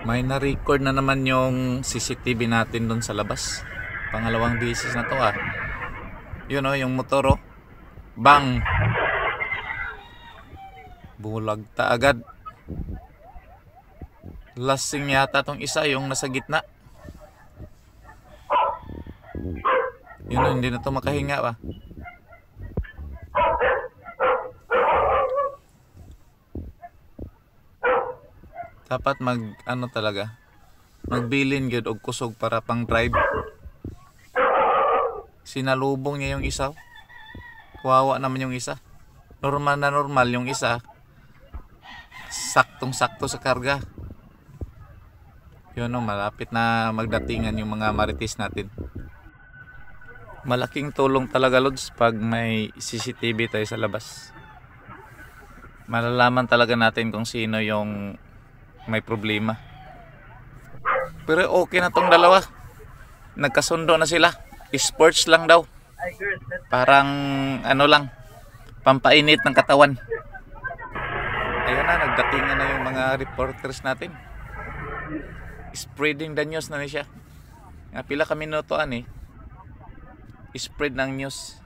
May na-record na naman yung CCTV natin doon sa labas. Pangalawang beses na to ah. Yun oh, yung motor oh. Bang! Bulagta agad. Lasing yata tong isa, yung nasa gitna. Yun oh, hindi na to makahinga pa. Dapat magbilin gyud og kusog para pang drive. Sinalubong niya yung isa. Kawawa naman yung isa. Normal na normal yung isa. Saktong sakto sa karga. Yun o, malapit na magdatingan yung mga marites natin. Malaking tulong talaga Lods pag may CCTV tayo sa labas. Malalaman talaga natin kung sino yung may problema. Pero okay na tong dalawa. Nagkasundo na sila. Sports lang daw. Parang ano lang, pampainit ng katawan. Ayun na, nagdatingan na yung mga reporters natin. Spreading the news na siya. Nga pila kami minutoan eh. Spread ng news.